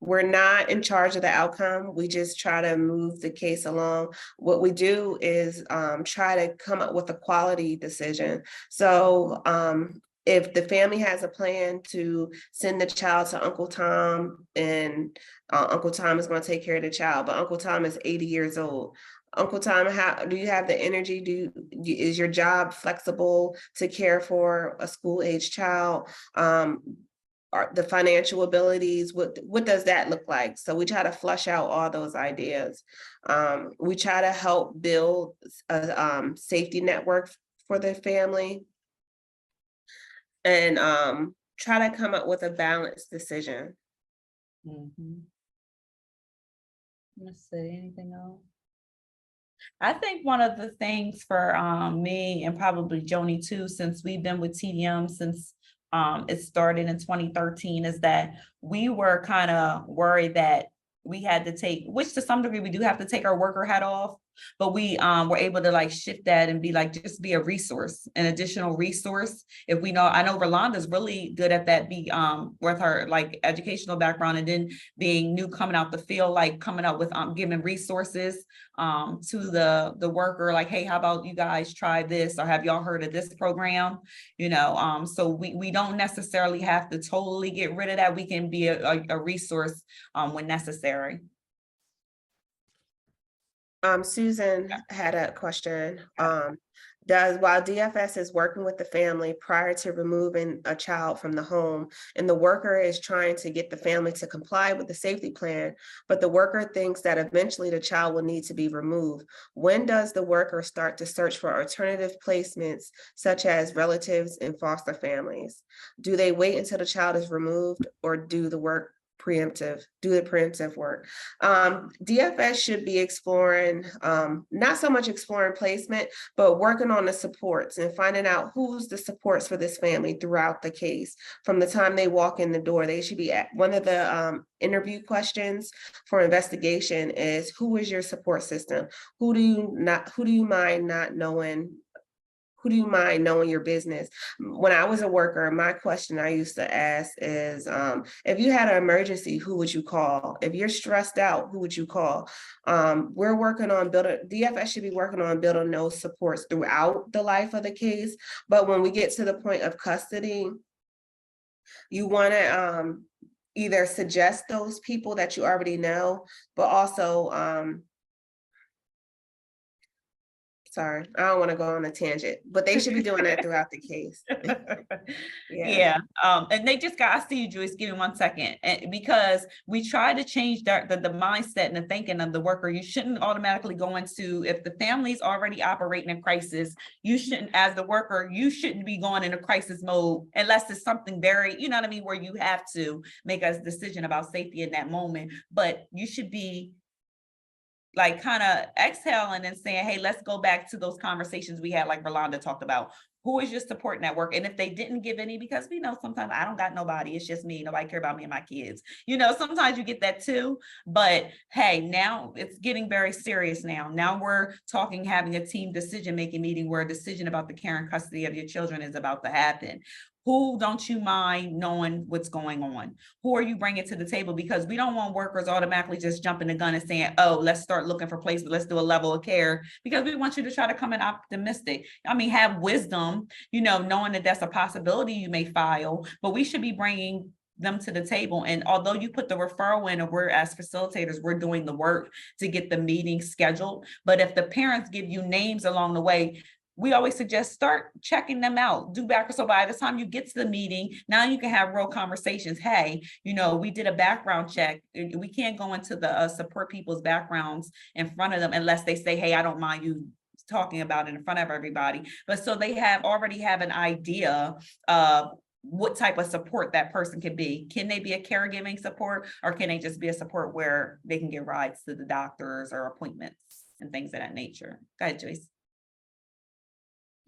We're not in charge of the outcome. We just try to move the case along. What we do is try to come up with a quality decision. So if the family has a plan to send the child to Uncle Tom, and Uncle Tom is going to take care of the child, but Uncle Tom is 80 years old. Uncle Tom, how do you have the energy? Is your job flexible to care for a school-age child? Are the financial abilities, what does that look like? So we try to flush out all those ideas. We try to help build a safety network for the family, and try to come up with a balanced decision. Let's see, anything else? I think one of the things for me and probably Joni too, since we've been with TDM since it started in 2013, is that we were kind of worried that we had to take, which to some degree we do have to take our worker hat off, but we were able to shift that and be just be a resource, an additional resource. If we know, I know Rolanda's really good at that, with her educational background, and then being new, coming out the field, coming up with giving resources to the worker, hey, how about you guys try this, or have y'all heard of this program? So we don't necessarily have to totally get rid of that. We can be a resource when necessary. Susan had a question. While DFS is working with the family prior to removing a child from the home, and the worker is trying to get the family to comply with the safety plan, but the worker thinks that eventually the child will need to be removed, when does the worker start to search for alternative placements, such as relatives and foster families? Do they wait until the child is removed, or do the preemptive work? DFS should be exploring, not so much exploring placement, but working on the supports and finding out who's the supports for this family throughout the case. From the time they walk in the door, they should be at one of the interview questions for investigation is, who is your support system? Who do you mind knowing your business? When I was a worker, my question I used to ask is, if you had an emergency, who would you call? If you're stressed out, who would you call? We're working on DFS should be working on building those supports throughout the life of the case. But when we get to the point of custody, you want to either suggest those people that you already know, but also, sorry, I don't want to go on a tangent, but they should be doing that throughout the case. Yeah, and they just got, I see you, Joyce, give me 1 second. And because we try to change the mindset and the thinking of the worker, you shouldn't automatically go into, if the family's already operating in crisis, you shouldn't, as the worker, you shouldn't be going into crisis mode unless it's something very, you know what I mean, where you have to make a decision about safety in that moment. But you should be like kind of exhaling and saying, hey, let's go back to those conversations we had, like Rolanda talked about. Who is your support network? And if they didn't give any, because we know sometimes I don't got nobody, it's just me, nobody care about me and my kids. You know, sometimes you get that too, but hey, now it's getting very serious now. Now we're talking, having a team decision-making meeting where a decision about the care and custody of your children is about to happen. Who don't you mind knowing what's going on? Who are you bringing to the table? Because we don't want workers automatically just jumping the gun and saying, oh, let's start looking for placement, let's do a level of care, because we want you to try to come in optimistic. I mean, have wisdom, you know, knowing that that's a possibility you may file, but we should be bringing them to the table. And although you put the referral in, and we're as facilitators, we're doing the work to get the meeting scheduled. But if the parents give you names along the way, we always suggest start checking them out, do backwards. So by the time you get to the meeting, now you can have real conversations. Hey, you know, we did a background check. We can't go into the support people's backgrounds in front of them unless they say, hey, I don't mind you talking about it in front of everybody. But so they already have an idea of what type of support that person can be. Can they be a caregiving support, or can they just be a support where they can get rides to the doctors or appointments and things of that nature? Go ahead, Joyce.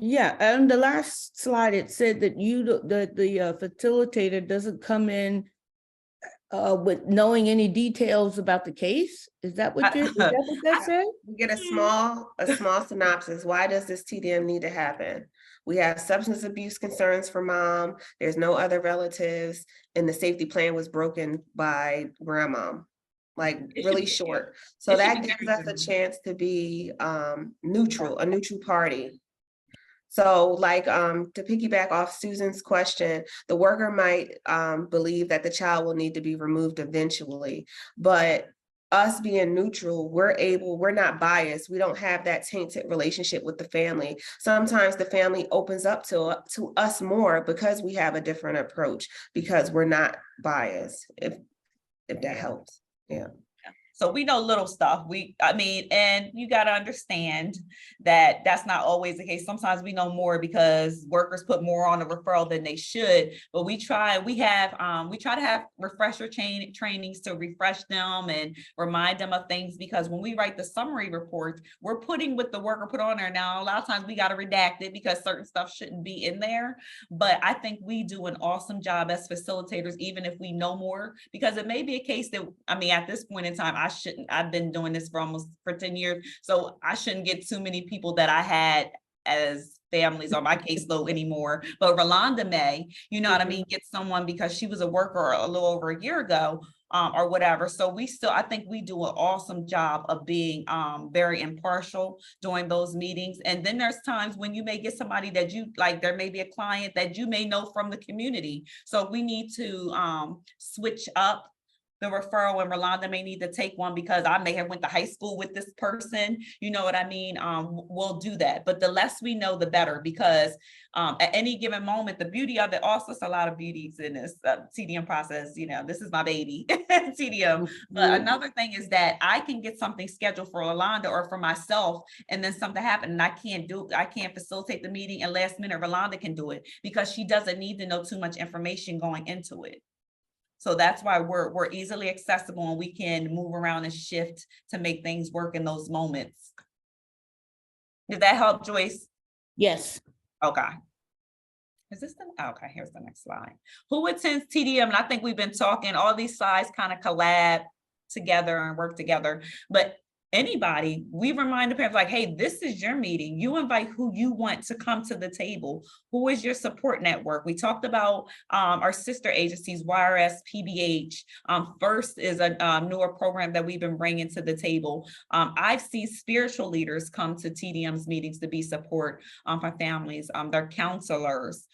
Yeah, and the last slide, it said that the facilitator doesn't come in with knowing any details about the case. Is that what that said? We get a small synopsis. Why does this TDM need to happen? We have substance abuse concerns for mom. There's no other relatives, and the safety plan was broken by grandma. Like really short. So that gives us a chance to be neutral, a neutral party. So like to piggyback off Susan's question, the worker might believe that the child will need to be removed eventually, but us being neutral, we're not biased. We don't have that tainted relationship with the family. Sometimes the family opens up to us more because we have a different approach, because we're not biased, if that helps. Yeah. So we know little stuff. And you got to understand that that's not always the case. Sometimes we know more because workers put more on the referral than they should. But we try to have refresher trainings to refresh them and remind them of things, because when we write the summary reports, we're putting what the worker put on there. Now, a lot of times we got to redact it because certain stuff shouldn't be in there. But I think we do an awesome job as facilitators, even if we know more, because it may be a case that, at this point in time, I've been doing this for 10 years. So I shouldn't get too many people that I had as families on my caseload anymore. But Rolanda may, you know what I mean, get someone because she was a worker a little over a year ago, or whatever. So I think we do an awesome job of being very impartial during those meetings. And then there's times when you may get somebody that you like, there may be a client that you may know from the community. So we need to switch up the referral, and Rolanda may need to take one because I may have went to high school with this person, you know what I mean? We'll do that. But the less we know, the better, because at any given moment, the beauty of it, also it's a lot of beauties in this TDM process. You know, this is my baby, TDM. But another thing is that I can get something scheduled for Rolanda or for myself, and then something happened and I can't facilitate the meeting, and last minute Rolanda can do it because she doesn't need to know too much information going into it. So that's why we're easily accessible, and we can move around and shift to make things work in those moments. Did that help, Joyce? Yes. Okay. Is this okay, here's the next slide. Who attends TDM? And I think we've been talking, all these slides kind of collab together and work together, but anybody, we remind the parents like, hey, this is your meeting. You invite who you want to come to the table. Who is your support network? We talked about our sister agencies, YRS, PBH. First is a newer program that we've been bringing to the table. I've seen spiritual leaders come to TDM's meetings to be support for families. They're counselors.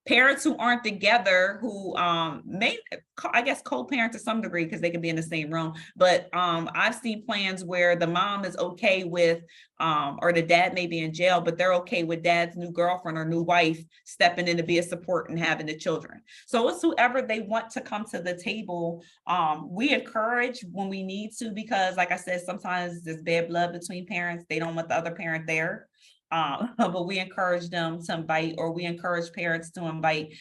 parents who aren't together, who may, I guess, co-parent to some degree because they can be in the same room. But I've seen plans where the mom is okay with, or the dad may be in jail, but they're okay with dad's new girlfriend or new wife stepping in to be a support and having the children. So it's whoever they want to come to the table. We encourage when we need to, because like I said, sometimes there's bad blood between parents. They don't want the other parent there. But we encourage them to invite, or we encourage parents to invite.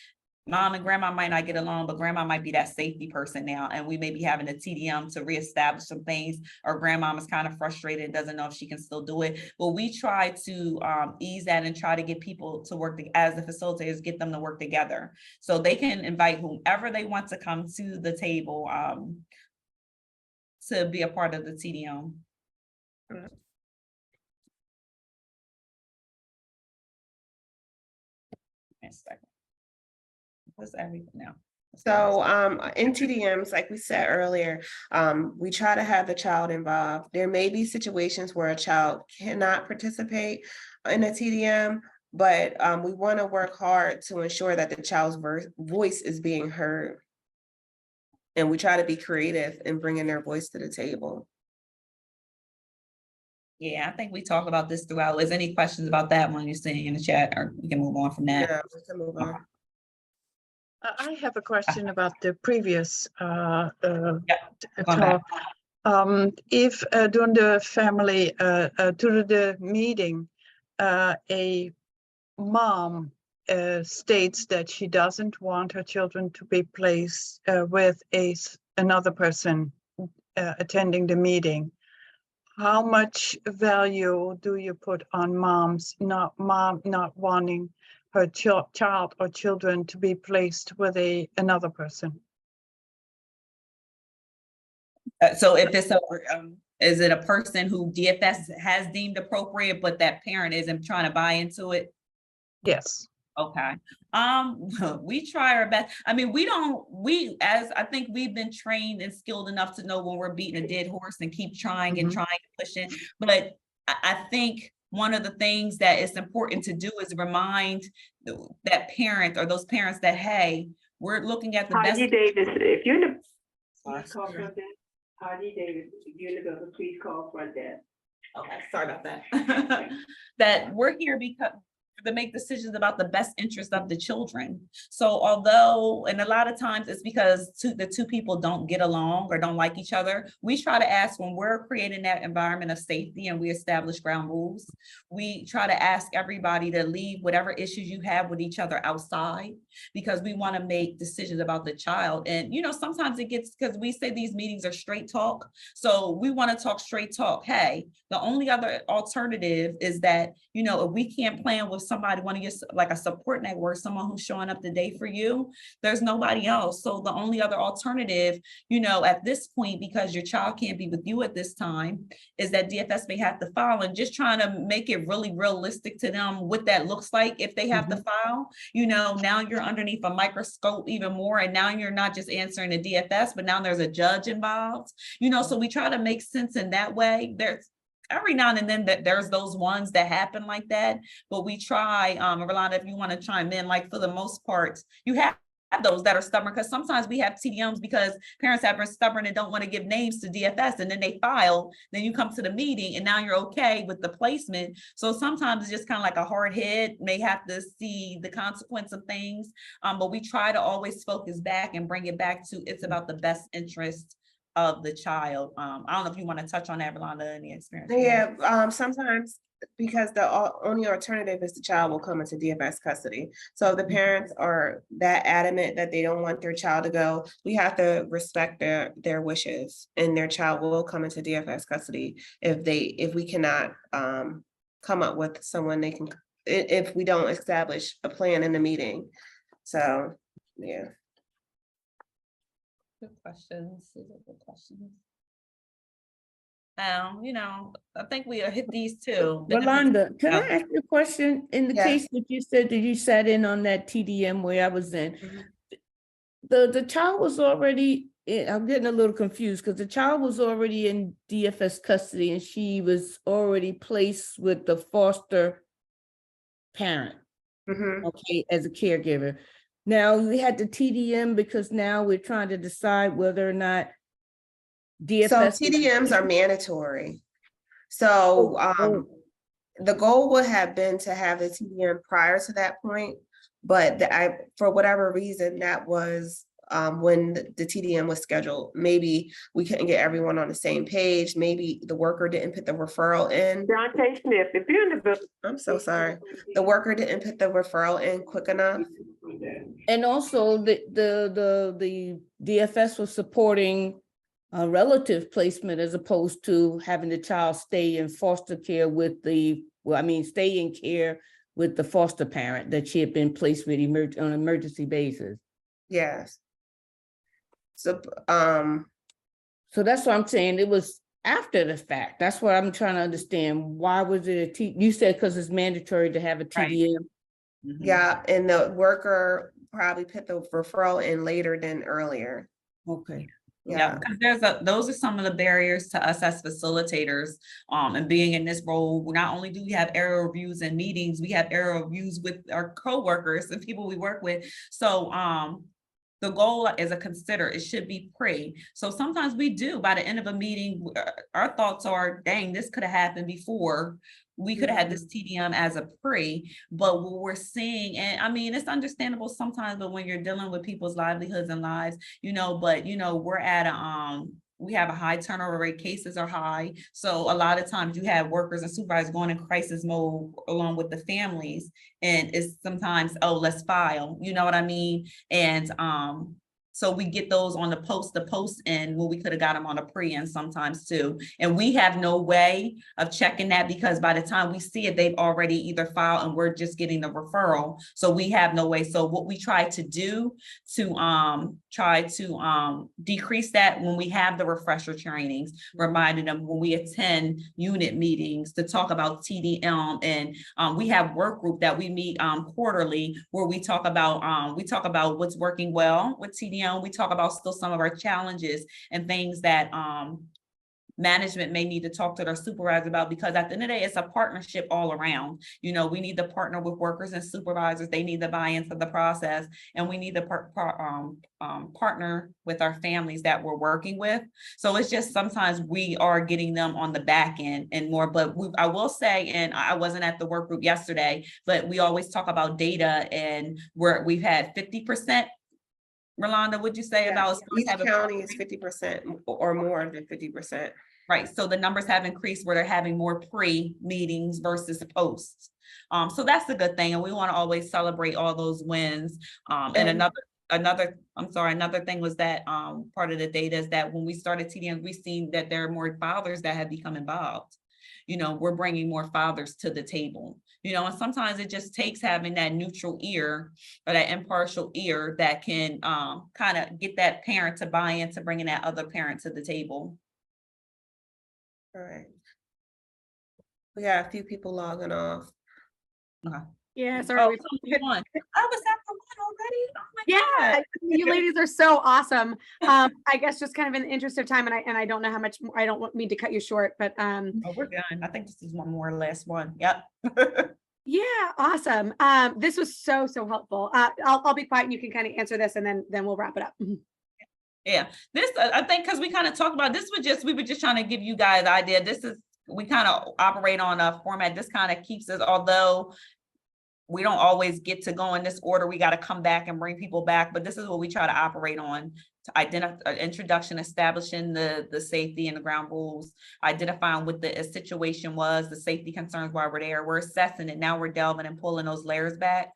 Mom and grandma might not get along, but grandma might be that safety person now. And we may be having a TDM to reestablish some things, or grandmom is kind of frustrated and doesn't know if she can still do it. But we try to ease that and try to get people to work as the facilitators, get them to work together. So they can invite whomever they want to come to the table to be a part of the TDM. That's everything now. So in TDMs, like we said earlier, we try to have the child involved. There may be situations where a child cannot participate in a TDM, but we want to work hard to ensure that the child's voice is being heard. And we try to be creative in bringing their voice to the table. Yeah, I think we talked about this throughout. Is there any questions about that one you're seeing in the chat, or we can move on from that? Yeah, we can move on. I have a question about the previous going talk. If during the family, during the meeting, a mom states that she doesn't want her children to be placed with another person attending the meeting, how much value do you put on mom not wanting her child or children to be placed with another person? So if it's is it a person who DFS has deemed appropriate, but that parent isn't trying to buy into it? Yes. Okay. We try our best. I mean, as I think we've been trained and skilled enough to know when we're beating a dead horse and keep trying and trying and pushing. But I think one of the things that is important to do is remind that parent or those parents that, hey, we're looking at the best. Heidi Davis, if you're in the please call front desk. Heidi Davis, if you're in the building, please call front desk. Okay, sorry about that. That we're here because to make decisions about the best interest of the children. So although, and a lot of times it's because the two people don't get along or don't like each other, we try to ask when we're creating that environment of safety and we establish ground rules, we try to ask everybody to leave whatever issues you have with each other outside, because we want to make decisions about the child. And, you know, sometimes it gets, because we say these meetings are straight talk. So we want to talk straight talk. Hey, the only other alternative is that, you know, if we can't plan with somebody, one of your, like a support network, someone who's showing up today for you, there's nobody else. So the only other alternative, you know, at this point, because your child can't be with you at this time, is that DFS may have to file, and just trying to make it really realistic to them what that looks like if they have to file. You know, now you're underneath a microscope even more, and now you're not just answering the DFS, but now there's a judge involved. You know, so we try to make sense in that way. There's every now and then that there's those ones that happen like that, but we try, Rolanda, if you want to chime in, like for the most part, you have those that are stubborn, because sometimes we have TDMs because parents have been stubborn and don't want to give names to DFS, and then they file, then you come to the meeting and now you're okay with the placement. So sometimes it's just kind of like a hard head, may have to see the consequence of things, but we try to always focus back and bring it back to it's about the best interest of the child. I don't know if you want to touch on that, Rolanda, any experience? Yeah, sometimes because the only alternative is the child will come into DFS custody. So if the parents are that adamant that they don't want their child to go, we have to respect their wishes, and their child will come into DFS custody if we cannot come up with someone they can, if we don't establish a plan in the meeting. So, yeah. Good questions. These are good questions. You know, I think we hit these two. Rolanda, can I ask you a question? In the Yes. case that you said that you sat in on that TDM where I was in, the child was already, I'm getting a little confused because the child was already in DFS custody and she was already placed with the foster parent. Mhm. okay, as a caregiver. Now, we had the TDM because now we're trying to decide whether or not So DFS. TDMs are mandatory. So the goal would have been to have the TDM prior to that point, but for whatever reason, that was when the TDM was scheduled. Maybe we couldn't get everyone on the same page. Maybe the worker didn't put the referral in. Dante Smith, if you're in the building. I'm so sorry. The worker didn't put the referral in quick enough. And also the DFS was supporting a relative placement as opposed to having the child stay in foster care with stay in care with the foster parent that she had been placed with on an emergency basis. Yes. So, So that's what I'm saying. It was after the fact. That's what I'm trying to understand. Why was it you said because it's mandatory to have a TDM. Mhm. yeah, and the worker probably put the referral in later than earlier. Okay. Yeah, because those are some of the barriers to us as facilitators, and being in this role. Not only do we have error reviews and meetings, we have error reviews with our coworkers and people we work with. So, the goal is it should be pre. So sometimes we do, by the end of a meeting, our thoughts are, dang, this could have happened before. We could have had this TDM as a pre, but what we're seeing, and I mean, it's understandable sometimes, but when you're dealing with people's livelihoods and lives, we're at we have a high turnover rate, cases are high. So a lot of times you have workers and supervisors going in crisis mode along with the families. And it's sometimes, oh, let's file, you know what I mean? And so we get those on the post end when we could have got them on a pre end sometimes too. And we have no way of checking that because by the time we see it, they've already either filed and we're just getting the referral. So we have no way. So what we try to do to decrease that when we have the refresher trainings, reminding them when we attend unit meetings to talk about TDM, and we have work group that we meet quarterly where we talk about what's working well with TDM. We talk about still some of our challenges and things that management may need to talk to their supervisor about, because at the end of the day, it's a partnership all around. We need to partner with workers and supervisors. They need to buy into the process, and we need to partner with our families that we're working with. So it's just sometimes we are getting them on the back end and more, but I will say, and I wasn't at the work group yesterday, but we always talk about data, and we've had 50%. Rolanda, would you say about each county is 50% or more than 50%? Right. So the numbers have increased where they're having more pre-meetings versus posts. So that's a good thing. And we want to always celebrate all those wins. And another thing was that part of the data is that when we started TDM, we've seen that there are more fathers that have become involved. We're bringing more fathers to the table, and sometimes it just takes having that neutral ear or that impartial ear that can kind of get that parent to buy into bringing that other parent to the table. All right. We got a few people logging off. Okay. Yeah, sorry. I was at the one already. Oh my God. You ladies are so awesome. I guess just kind of in the interest of time, and I don't know how much more, I don't mean to cut you short, but Oh, we're done. I think this is one more last one. Yep. yeah, awesome. This was so helpful. I'll be quiet and you can kind of answer this, and then we'll wrap it up. Yeah, this I think because we kind of talked about this, we were just trying to give you guys the idea. We kind of operate on a format. This kind of keeps us, although we don't always get to go in this order, we got to come back and bring people back, but this is what we try to operate on: to identify introduction, establishing the safety and the ground rules, identifying what the situation was, the safety concerns while we're there, we're assessing it, now we're delving and pulling those layers back,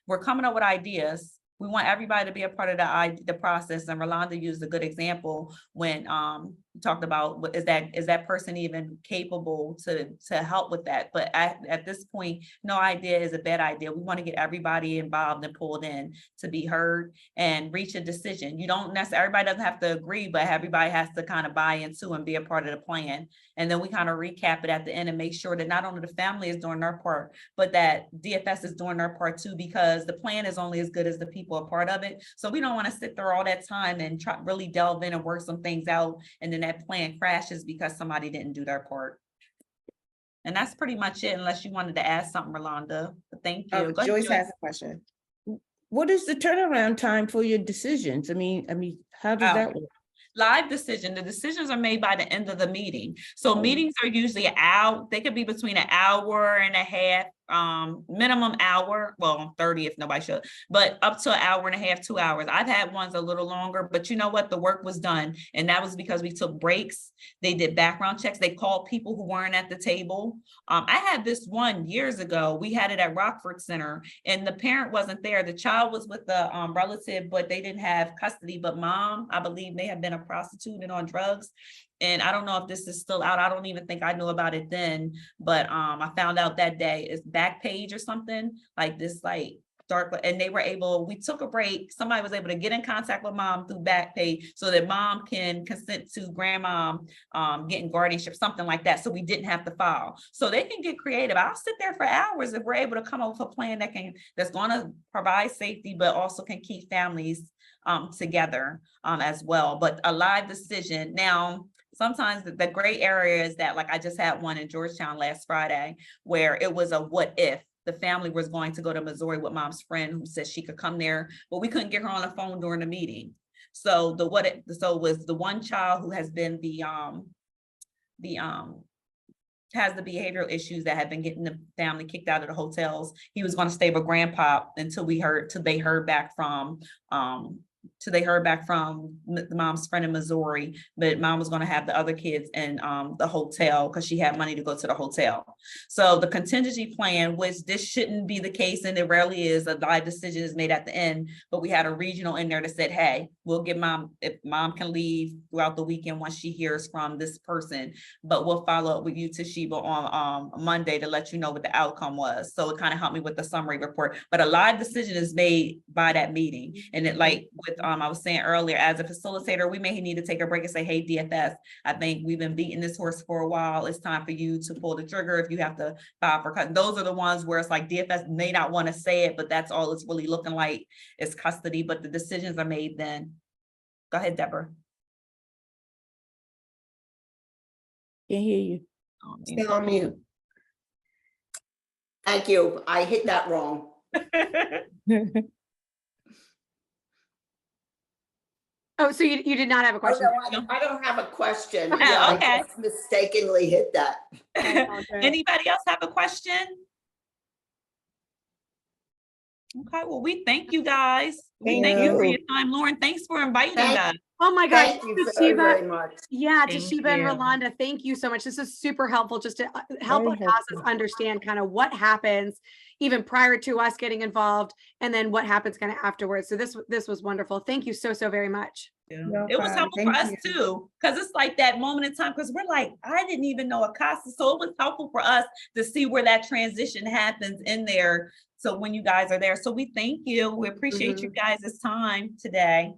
we're coming up with ideas. We want everybody to be a part of the process. And Rolanda used a good example when talked about, is that person even capable to help with that? But at this point, no idea is a bad idea. We want to get everybody involved and pulled in to be heard and reach a decision. You don't necessarily, everybody doesn't have to agree, but everybody has to kind of buy into and be a part of the plan. And then we kind of recap it at the end and make sure that not only the family is doing their part, but that DFS is doing their part too, because the plan is only as good as the people a part of it. So we don't want to sit there all that time and try really delve in and work some things out, and then that plan crashes because somebody didn't do their part. And that's pretty much it, unless you wanted to add something, Rolanda. But thank you. Go ahead, Joyce has a question. What is the turnaround time for your decisions? I mean, how does that work? Live decision, the decisions are made by the end of the meeting. So meetings are usually out, they could be between an hour and a half, minimum hour, well, 30 if nobody should, but up to an hour and a half, 2 hours. I've had ones a little longer, but you know what? The work was done. And that was because we took breaks. They did background checks. They called people who weren't at the table. I had this one years ago. We had it at Rockford Center and the parent wasn't there. The child was with the relative, but they didn't have custody. But mom, I believe, may have been a prostitute and on drugs. And I don't know if this is still out. I don't even think I knew about it then, but I found out that day. It's Backpage or something like this, like dark, and they were able, we took a break. Somebody was able to get in contact with mom through Backpage so that mom can consent to grandmom getting guardianship, something like that. So we didn't have to file. So they can get creative. I'll sit there for hours if we're able to come up with a plan that's going to provide safety, but also can keep families together as well. But a live decision. Now, sometimes the gray area is that, like I just had one in Georgetown last Friday, where it was a what if. The family was going to go to Missouri with mom's friend who said she could come there, but we couldn't get her on the phone during the meeting. So it was the one child who has been has the behavioral issues that have been getting the family kicked out of the hotels. He was going to stay with grandpa until they heard back from the mom's friend in Missouri, but mom was going to have the other kids in the hotel because she had money to go to the hotel. So the contingency plan, which this shouldn't be the case, and it rarely is, a live decision is made at the end, but we had a regional in there that said, hey, we'll give mom, if mom can leave throughout the weekend once she hears from this person, but we'll follow up with you, Toshiba, on Monday to let you know what the outcome was. So it kind of helped me with the summary report, but a live decision is made by that meeting. And it, like with I was saying earlier, as a facilitator, we may need to take a break and say, hey, DFS, I think we've been beating this horse for a while. It's time for you to pull the trigger if you have to file for cut. Those are the ones where it's like DFS may not want to say it, but that's all it's really looking like is custody, but the decisions are made then. Go ahead, Deborah. Can't hear you. Still on mute. Thank you. I hit that wrong. Oh, so you did not have a Oh, question? no, I don't have a question. Okay. I just mistakenly hit that. Anybody else have a question? Okay, well, we thank you guys. We thank you for your time. Lauren, thanks for inviting us. Oh my gosh. Thank you very, very much. Yeah, Thank Toshiba and you. Rolanda, thank you so much. This is super helpful just to help Very us helpful. understand kind of what happens even prior to us getting involved and then what happens kind of afterwards. So this was wonderful. Thank you so very much. No It was problem. helpful for Thank us you. too, because it's like that moment in time, because we're like, I didn't even know a CASA. So it was helpful for us to see where that transition happens in there. So when you guys are there. So we thank you. We appreciate you guys' time today.